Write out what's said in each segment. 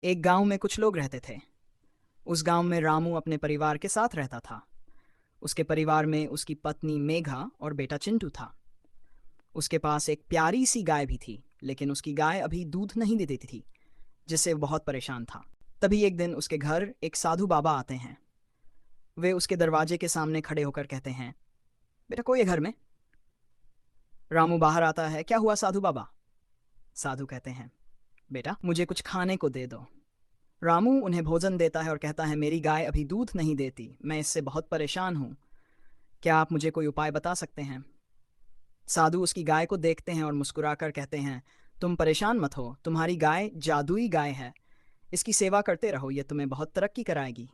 एक गांव में कुछ लोग रहते थे। उस गांव में रामू अपने परिवार के साथ रहता था। उसके परिवार में उसकी पत्नी मेघा और बेटा चिंटू था। उसके पास एक प्यारी सी गाय भी थी, लेकिन उसकी गाय अभी दूध नहीं दे देती थी, जिससे वो बहुत परेशान था। तभी एक दिन उसके घर एक साधु बाबा आते हैं। वे उसके दरवाजे के सामने खड़े होकर कहते हैं, बेटा कोई है घर में? रामू बाहर आता है। क्या हुआ साधु बाबा? साधु कहते हैं, बेटा मुझे कुछ खाने को दे दो। रामू उन्हें भोजन देता है और कहता है, मेरी गाय अभी दूध नहीं देती, मैं इससे बहुत परेशान हूँ। क्या आप मुझे कोई उपाय बता सकते हैं? साधु उसकी गाय को देखते हैं और मुस्कुराकर कहते हैं, तुम परेशान मत हो, तुम्हारी गाय जादुई गाय है। इसकी सेवा करते रहो, यह तुम्हें बहुत तरक्की कराएगी।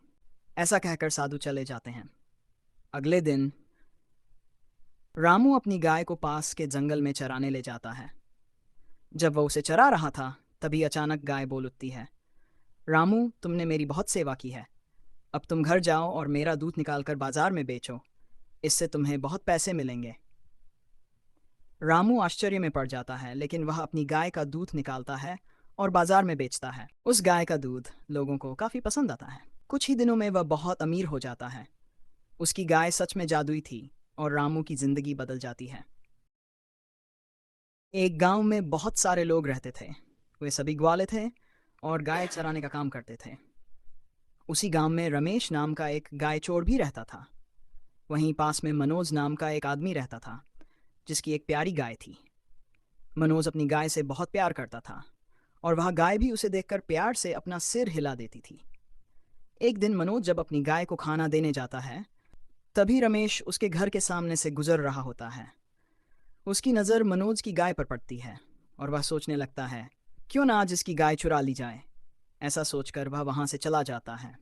ऐसा कहकर साधु चले जाते हैं। अगले दिन रामू अपनी गाय को पास के जंगल में चराने ले जाता है। जब वह उसे चरा रहा था, तभी अचानक गाय बोल उठती है, रामू तुमने मेरी बहुत सेवा की है। अब तुम घर जाओ और मेरा दूध निकालकर बाजार में बेचो, इससे तुम्हें बहुत पैसे मिलेंगे। रामू आश्चर्य में पड़ जाता है, लेकिन वह अपनी गाय का दूध निकालता है और बाजार में बेचता है। उस गाय का दूध लोगों को काफी पसंद आता है। कुछ ही दिनों में वह बहुत अमीर हो जाता है। उसकी गाय सच में जादुई थी और रामू की जिंदगी बदल जाती है। एक गांव में बहुत सारे लोग रहते थे। वे सभी ग्वाले थे और गाय चराने का काम करते थे। उसी गांव में रमेश नाम का एक गाय चोर भी रहता था। वहीं पास में मनोज नाम का एक आदमी रहता था, जिसकी एक प्यारी गाय थी। मनोज अपनी गाय से बहुत प्यार करता था और वह गाय भी उसे देखकर प्यार से अपना सिर हिला देती थी। एक दिन मनोज जब अपनी गाय को खाना देने जाता है, तभी रमेश उसके घर के सामने से गुजर रहा होता है। उसकी नज़र मनोज की गाय पर पड़ती है और वह सोचने लगता है, क्यों ना आज इसकी गाय चुरा ली जाए। ऐसा सोचकर वह वहां से चला जाता है।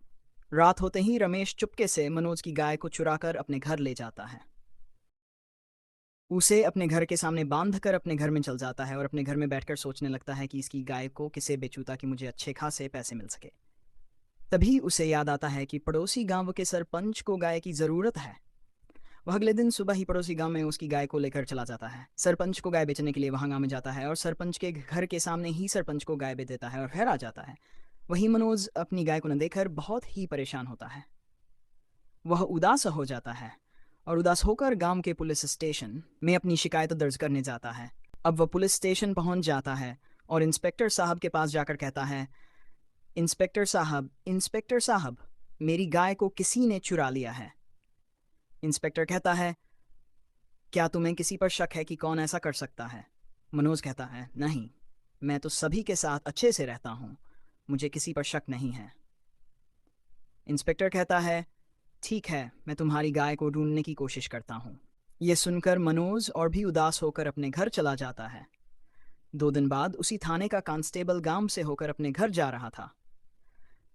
रात होते ही रमेश चुपके से मनोज की गाय को चुराकर अपने घर ले जाता है। उसे अपने घर के सामने बांध कर अपने घर में चल जाता है और अपने घर में बैठकर सोचने लगता है कि इसकी गाय को किसे बेचूं ताकि मुझे अच्छे खासे पैसे मिल सके। तभी उसे याद आता है कि पड़ोसी गांव के सरपंच को गाय की जरूरत है। वह अगले दिन सुबह ही पड़ोसी गांव में उसकी गाय को लेकर चला जाता है। सरपंच को गाय बेचने के लिए वहां गांव में जाता है और सरपंच के घर के सामने ही सरपंच को गाय बेच देता है और फिर आ जाता है। वहीं मनोज अपनी गाय को न देखकर बहुत ही परेशान होता है। वह उदास हो जाता है और उदास होकर गांव के पुलिस स्टेशन में अपनी शिकायत दर्ज करने जाता है। अब वह पुलिस स्टेशन पहुंच जाता है और इंस्पेक्टर साहब के पास जाकर कहता है, इंस्पेक्टर साहब, मेरी गाय को किसी ने चुरा लिया है। इंस्पेक्टर कहता है, क्या तुम्हें किसी पर शक है कि कौन ऐसा कर सकता है? मनोज कहता है, नहीं, मैं तो सभी के साथ अच्छे से रहता हूं, मुझे किसी पर शक नहीं है। इंस्पेक्टर कहता है, ठीक है, मैं तुम्हारी गाय को ढूंढने की कोशिश करता हूँ। यह सुनकर मनोज और भी उदास होकर अपने घर चला जाता है। 2 दिन बाद उसी थाने का कांस्टेबल गांव से होकर अपने घर जा रहा था।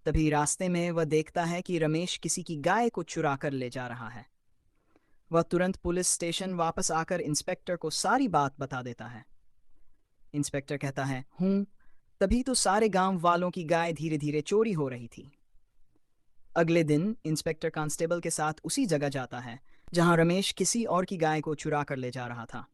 तभी रास्ते में वह देखता है कि रमेश किसी की गाय को चुरा कर ले जा रहा है। वह तुरंत पुलिस स्टेशन वापस आकर इंस्पेक्टर को सारी बात बता देता है। इंस्पेक्टर कहता है, तभी तो सारे गांव वालों की गाय धीरे धीरे चोरी हो रही थी। अगले दिन इंस्पेक्टर कांस्टेबल के साथ उसी जगह जाता है जहां रमेश किसी और की गाय को चुरा कर ले जा रहा था।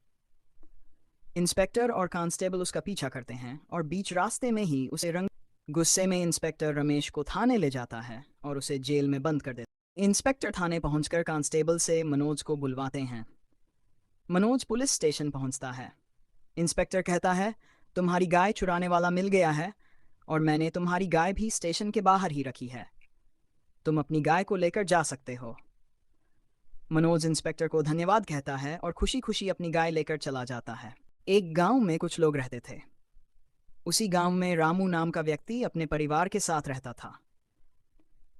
इंस्पेक्टर और कांस्टेबल उसका पीछा करते हैं और बीच रास्ते में ही उसे गुस्से में इंस्पेक्टर रमेश को थाने ले जाता है और उसे जेल में बंद कर देता है। इंस्पेक्टर थाने पहुंचकर कांस्टेबल से मनोज को बुलवाते हैं। मनोज पुलिस स्टेशन पहुंचता है। इंस्पेक्टर कहता है, तुम्हारी गाय चुराने वाला मिल गया है और मैंने तुम्हारी गाय भी स्टेशन के बाहर ही रखी है। तुम अपनी गाय को लेकर जा सकते हो। मनोज इंस्पेक्टर को धन्यवाद कहता है और खुशी खुशी अपनी गाय लेकर चला जाता है। एक गांव में कुछ लोग रहते थे। उसी गांव में रामू नाम का व्यक्ति अपने परिवार के साथ रहता था।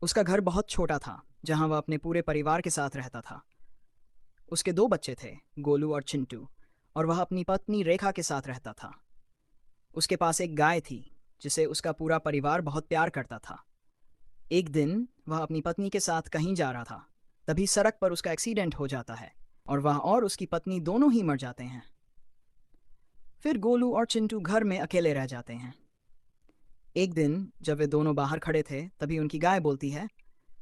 उसका घर बहुत छोटा था, जहां वह अपने पूरे परिवार के साथ रहता था। उसके 2 बच्चे थे, गोलू और चिंटू, और वह अपनी पत्नी रेखा के साथ रहता था। उसके पास एक गाय थी, जिसे उसका पूरा परिवार बहुत प्यार करता था। एक दिन वह अपनी पत्नी के साथ कहीं जा रहा था, तभी सड़क पर उसका एक्सीडेंट हो जाता है और वह और उसकी पत्नी दोनों ही मर जाते हैं। फिर गोलू और चिंटू घर में अकेले रह जाते हैं। एक दिन जब वे दोनों बाहर खड़े थे, तभी उनकी गाय बोलती है,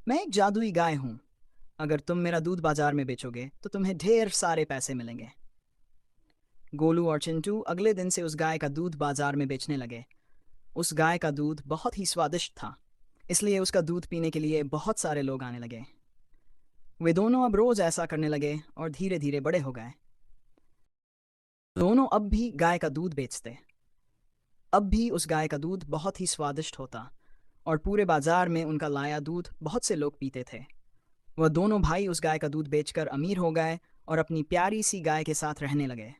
मैं एक जादुई गाय हूं, अगर तुम मेरा दूध बाजार में बेचोगे तो तुम्हें ढेर सारे पैसे मिलेंगे। गोलू और चिंटू अगले दिन से उस गाय का दूध बाजार में बेचने लगे। उस गाय का दूध बहुत ही स्वादिष्ट था, इसलिए उसका दूध पीने के लिए बहुत सारे लोग आने लगे। वे दोनों अब रोज ऐसा करने लगे और धीरे धीरे बड़े हो गए। दोनों अब भी गाय का दूध बेचते। अब भी उस गाय का दूध बहुत ही स्वादिष्ट होता और पूरे बाजार में उनका लाया दूध बहुत से लोग पीते थे। वह दोनों भाई उस गाय का दूध बेचकर अमीर हो गए और अपनी प्यारी सी गाय के साथ रहने लगे।